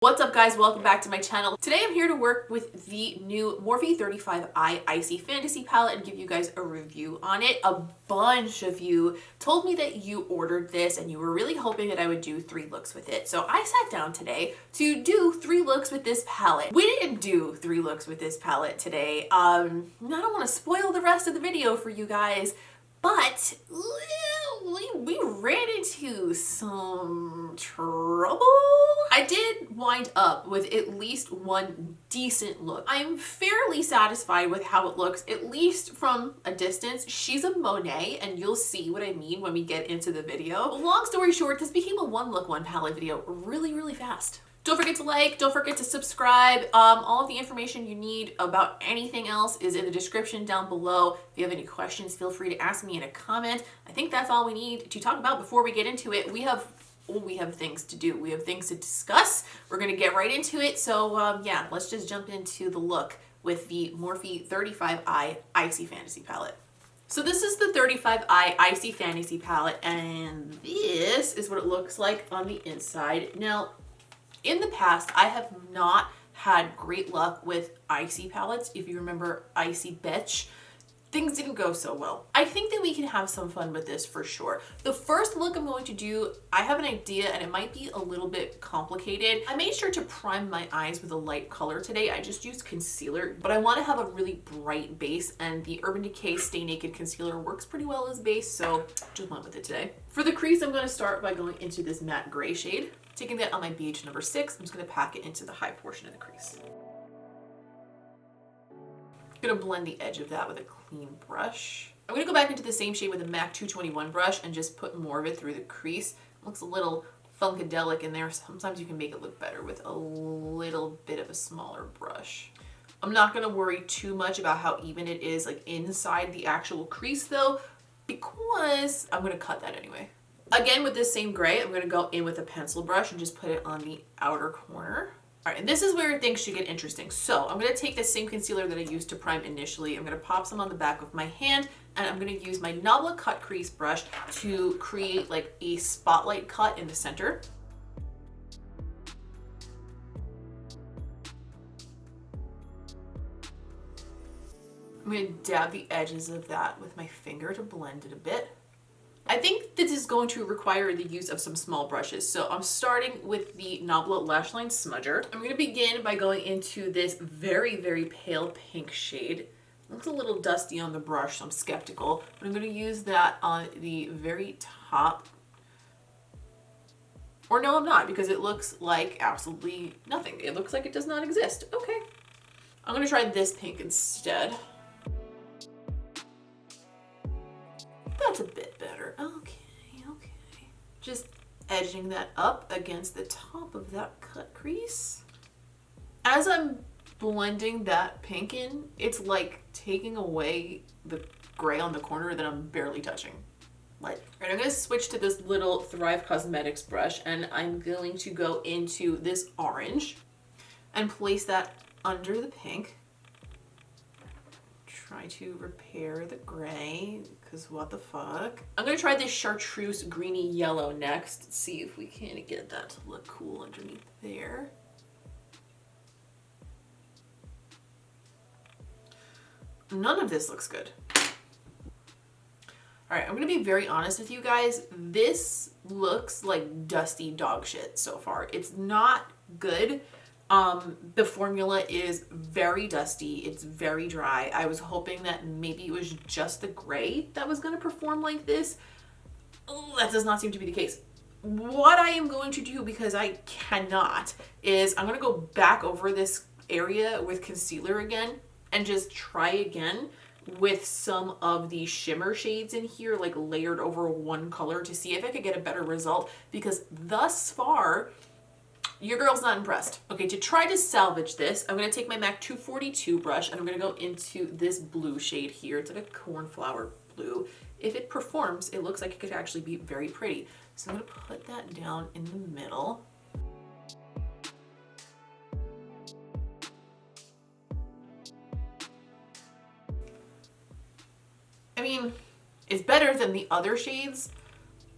What's up guys, welcome back to my channel. Today I'm here to work with the new Morphe 35I Icy Fantasy palette and give you guys a review on it. A bunch of you told me that you ordered this and you were really hoping that I would do 3 looks with it. So I sat down today to do 3 looks with this palette. We didn't do 3 looks with this palette today. I don't want to spoil the rest of the video for you guys, but we ran into some trouble. I did wind up with at least one decent look. I'm fairly satisfied with how it looks, at least from a distance. She's a Monet, and you'll see what I mean when we get into the video. But long story short, this became a one look, one palette video really fast. Don't forget to like, don't forget to subscribe. All of the information you need about anything else is in the description down below. If you have any questions, feel free to ask me in a comment. I think that's all we need to talk about before we get into it. We have things to do. We have things to discuss. We're gonna get right into it. So yeah, let's just jump into the look with the Morphe 35I Icy Fantasy palette. So this is the 35I Icy Fantasy palette, and this is what it looks like on the inside. Now, in the past, I have not had great luck with icy palettes. If you remember Icy Bitch, things didn't go so well. I think that we can have some fun with this for sure. The first look I'm going to do, I have an idea and it might be a little bit complicated. I made sure to prime my eyes with a light color today. I just used concealer, but I want to have a really bright base, and the Urban Decay Stay Naked Concealer works pretty well as base, so just went with it today. For the crease, I'm going to start by going into this matte gray shade. Taking that on my BH number 6, I'm just going to pack it into the high portion of the crease. I'm going to blend the edge of that with a clean brush. I'm going to go back into the same shade with a MAC 221 brush and just put more of it through the crease. It looks a little funkadelic in there. Sometimes you can make it look better with a little bit of a smaller brush. I'm not going to worry too much about how even it is like inside the actual crease though, because I'm going to cut that anyway. Again, with this same gray, I'm going to go in with a pencil brush and just put it on the outer corner. All right, and this is where things should get interesting. So I'm going to take the same concealer that I used to prime initially. I'm going to pop some on the back of my hand, and I'm going to use my NABLA cut crease brush to create like a spotlight cut in the center. I'm going to dab the edges of that with my finger to blend it a bit. I think this is going to require the use of some small brushes. So I'm starting with the NABLA Lash Line Smudger. I'm going to begin by going into this very pale pink shade. It looks a little dusty on the brush, so I'm skeptical, but I'm going to use that on the very top. Or no, I'm not, because it looks like absolutely nothing. It looks like it does not exist. Okay. I'm going to try this pink instead. That's a bit better. Okay. Just edging that up against the top of that cut crease. As I'm blending that pink in, it's like taking away the gray on the corner that I'm barely touching. Right, I'm going to switch to this little Thrive Cosmetics brush, and I'm going to go into this orange and place that under the pink. Try to repair the gray, because what the fuck. I'm going to try this chartreuse greeny yellow next. See if we can get that to look cool underneath there. None of this looks good. Alright, I'm going to be very honest with you guys. This looks like dusty dog shit so far. It's not good. The formula is very dusty. It's very dry. I was hoping that maybe it was just the gray that was going to perform like this. Oh, that does not seem to be the case. What I am going to do, because I cannot, is I'm going to go back over this area with concealer again and just try again with some of the shimmer shades in here, like layered over one color, to see if I could get a better result, because thus far, your girl's not impressed. Okay, to try to salvage this, I'm going to take my MAC 242 brush and I'm going to go into this blue shade here. It's like a cornflower blue. If it performs, it looks like it could actually be very pretty. So I'm going to put that down in the middle. I mean, it's better than the other shades,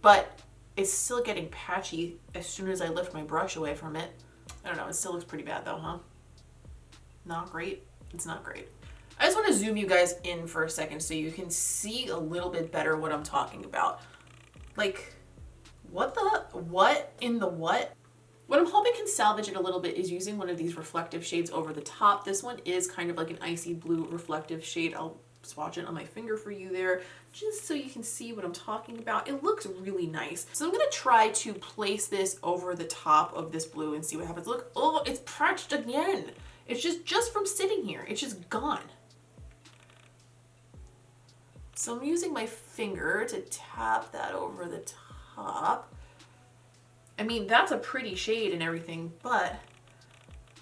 but it's still getting patchy as soon as I lift my brush away from it. I don't know, it still looks pretty bad though, huh? Not great. It's not great. I just want to zoom you guys in for a second so you can see a little bit better what I'm talking about. Like, what in the what? What I'm hoping can salvage it a little bit is using one of these reflective shades over the top. This one is kind of like an icy blue reflective shade. I'll swatch it on my finger for you there, just so you can see what I'm talking about. It looks really nice. So I'm gonna try to place this over the top of this blue and see what happens. Look, oh, it's patched again. It's just from sitting here, it's just gone. So I'm using my finger to tap that over the top. I mean, that's a pretty shade and everything, but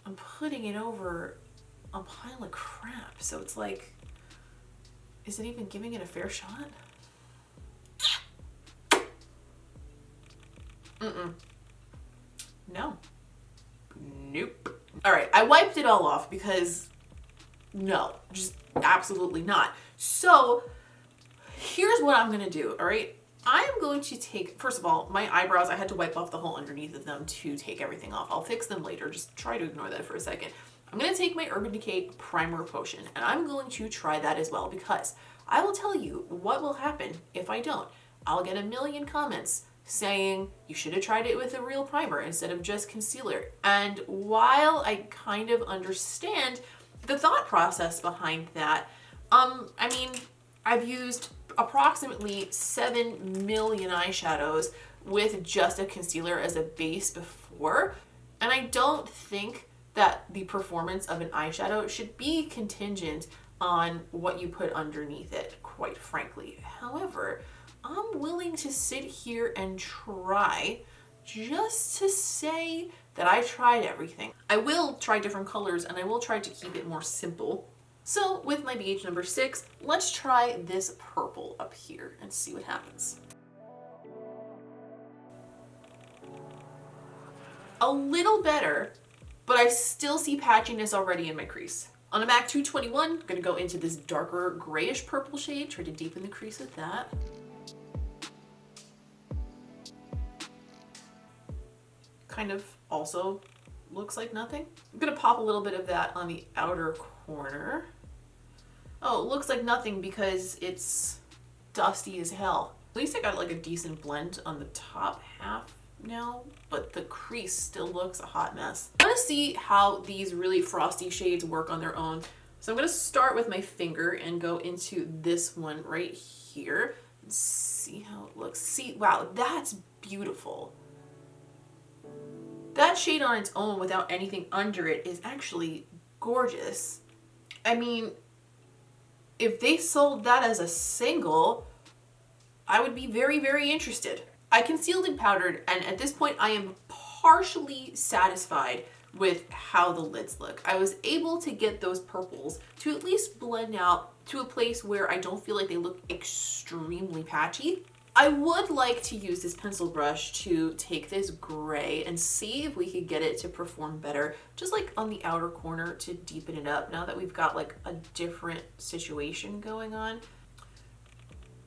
I'm putting it over a pile of crap. So it's like, is it even giving it a fair shot? No. Nope. All right, I wiped it all off because no, just absolutely not. So here's what I'm gonna do, all right? I am going to take, first of all, my eyebrows, I had to wipe off the whole underneath of them to take everything off. I'll fix them later, just try to ignore that for a second. I'm gonna take my Urban Decay Primer Potion and I'm going to try that as well because I will tell you what will happen if I don't. I'll get a million comments saying you should have tried it with a real primer instead of just concealer. And while I kind of understand the thought process behind that, I mean, I've used approximately 7 million eyeshadows with just a concealer as a base before, and I don't think that the performance of an eyeshadow should be contingent on what you put underneath it, quite frankly. However, I'm willing to sit here and try just to say that I tried everything. I will try different colors and I will try to keep it more simple. So with my BH number 6, let's try this purple up here and see what happens. A little better, but I still see patchiness already in my crease. On a MAC 221, I'm gonna go into this darker grayish purple shade, try to deepen the crease with that. Kind of also looks like nothing. I'm gonna pop a little bit of that on the outer corner. Oh, it looks like nothing because it's dusty as hell. At least I got like a decent blend on the top half now, but the crease still looks a hot mess. I want to see how these really frosty shades work on their own. So I'm going to start with my finger and go into this one right here and see how it looks. See, wow, that's beautiful. That shade on its own without anything under it is actually gorgeous. I mean, if they sold that as a single, I would be very, very interested. I concealed and powdered, and at this point I am partially satisfied with how the lids look. I was able to get those purples to at least blend out to a place where I don't feel like they look extremely patchy. I would like to use this pencil brush to take this gray and see if we could get it to perform better, just like on the outer corner to deepen it up now that we've got like a different situation going on.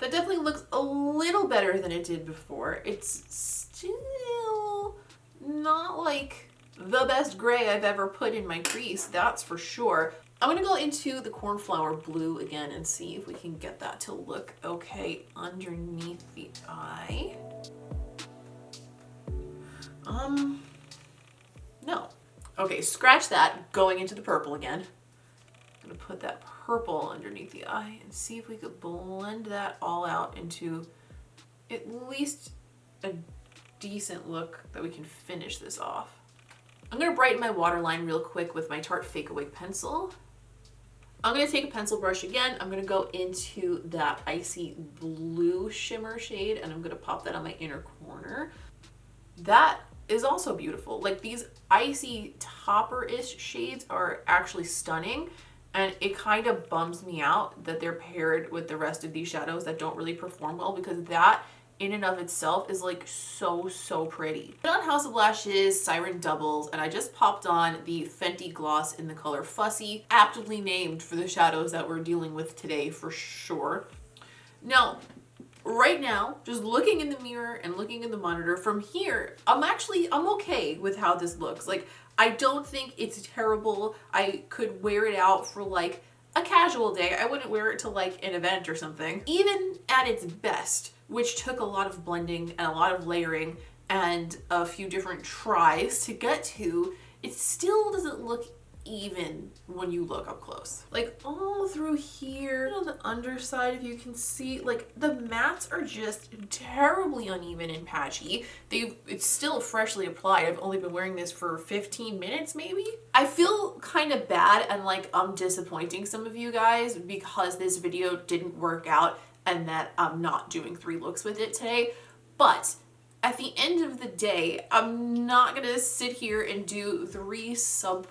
That definitely looks a little better than it did before. It's still not like the best gray I've ever put in my crease, that's for sure. I'm gonna go into the cornflower blue again and see if we can get that to look okay underneath the eye. No. Okay, scratch that, going into the purple again. I'm gonna put that purple underneath the eye and see if we could blend that all out into at least a decent look that we can finish this off. I'm gonna brighten my waterline real quick with my Tarte Fake Away pencil. I'm gonna take a pencil brush again. I'm gonna go into that icy blue shimmer shade and I'm gonna pop that on my inner corner. That is also beautiful. Like these icy topper-ish shades are actually stunning, and it kind of bums me out that they're paired with the rest of these shadows that don't really perform well, because that in and of itself is like so pretty. Put on House of Lashes Siren Doubles, and I just popped on the Fenty gloss in the color Fussy, aptly named for the shadows that we're dealing with today for sure. Now, right now, just looking in the mirror and looking in the monitor from here, I'm okay with how this looks. Like, I don't think it's terrible. I could wear it out for like a casual day. I wouldn't wear it to like an event or something. Even at its best, which took a lot of blending and a lot of layering and a few different tries to get to, it still doesn't look even when you look up close. Like all through here on the underside, if you can see, like the mattes are just terribly uneven and patchy. It's still freshly applied. I've only been wearing this for 15 minutes maybe. I feel kind of bad and like I'm disappointing some of you guys because this video didn't work out and that I'm not doing 3 looks with it today. But at the end of the day, I'm not gonna sit here and do 3 subpar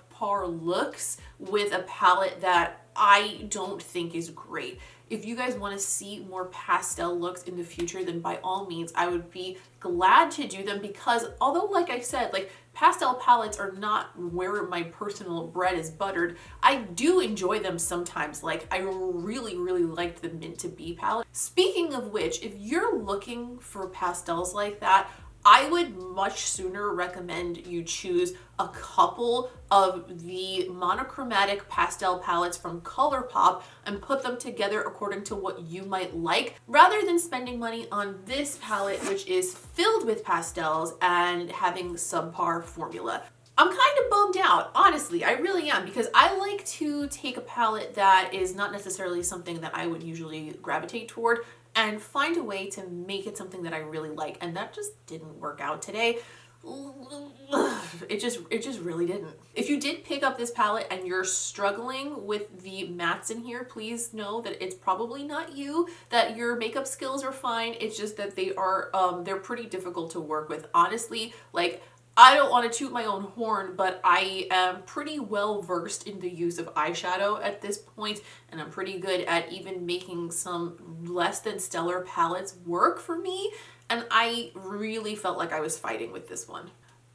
looks with a palette that I don't think is great. If you guys want to see more pastel looks in the future, then by all means, I would be glad to do them because although, like I said, like pastel palettes are not where my personal bread is buttered, I do enjoy them sometimes. Like I really, really liked the Mint to Be palette. Speaking of which, if you're looking for pastels like that, I would much sooner recommend you choose a couple of the monochromatic pastel palettes from ColourPop and put them together according to what you might like, rather than spending money on this palette, which is filled with pastels and having subpar formula. I'm kind of bummed out, honestly, I really am, because I like to take a palette that is not necessarily something that I would usually gravitate toward and find a way to make it something that I really like, and that just didn't work out today. It just really didn't. If you did pick up this palette and you're struggling with the mattes in here, please know that it's probably not you, that your makeup skills are fine. It's just that they are, they're pretty difficult to work with. Honestly, like, I don't want to toot my own horn, but I am pretty well versed in the use of eyeshadow at this point, and I'm pretty good at even making some less than stellar palettes work for me, and I really felt like I was fighting with this one.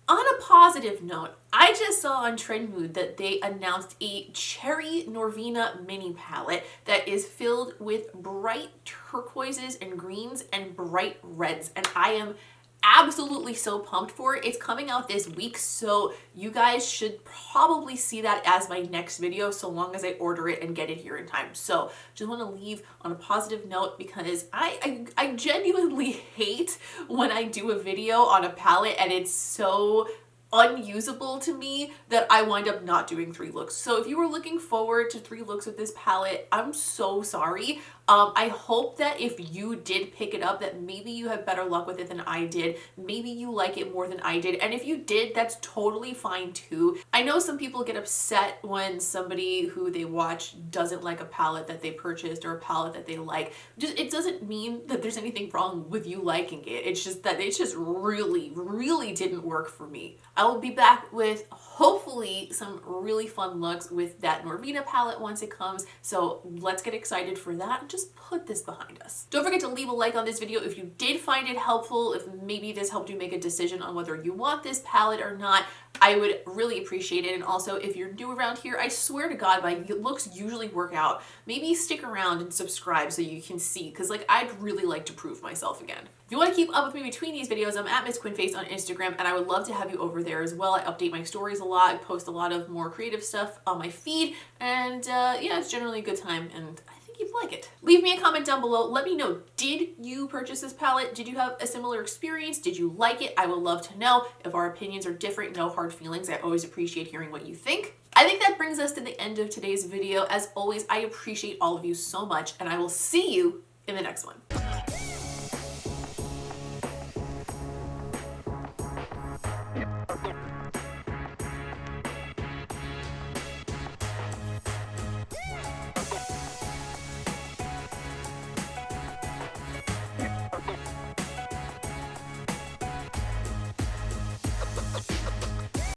On a positive note, I just saw on Trendmood that they announced a Cherry Norvina mini palette that is filled with bright turquoises and greens and bright reds, and I am absolutely so pumped for it. It's coming out this week, so you guys should probably see that as my next video, so long as I order it and get it here in time. So just want to leave on a positive note because I genuinely hate when I do a video on a palette and it's so unusable to me that I wind up not doing 3 looks. So if you were looking forward to 3 looks with this palette, I'm so sorry. I hope that if you did pick it up, that maybe you have better luck with it than I did. Maybe you like it more than I did. And if you did, that's totally fine too. I know some people get upset when somebody who they watch doesn't like a palette that they purchased or a palette that they like. It doesn't mean that there's anything wrong with you liking it. It's just that it just really, really didn't work for me. I will be back with hopefully some really fun looks with that Norvina palette once it comes. So let's get excited for that and just put this behind us. Don't forget to leave a like on this video if you did find it helpful, if maybe this helped you make a decision on whether you want this palette or not. I would really appreciate it. And also, if you're new around here, I swear to God, my looks usually work out. Maybe stick around and subscribe so you can see, because like I'd really like to prove myself again. If you want to keep up with me between these videos, I'm at Miss Quinface on Instagram, and I would love to have you over there as well. I update my stories a lot. I post a lot of more creative stuff on my feed, and yeah, it's generally a good time, and I think you'd like it. Leave me a comment down below. Let me know, did you purchase this palette? Did you have a similar experience? Did you like it? I would love to know. If our opinions are different, no hard feelings. I always appreciate hearing what you think. I think that brings us to the end of today's video. As always, I appreciate all of you so much, and I will see you in the next one.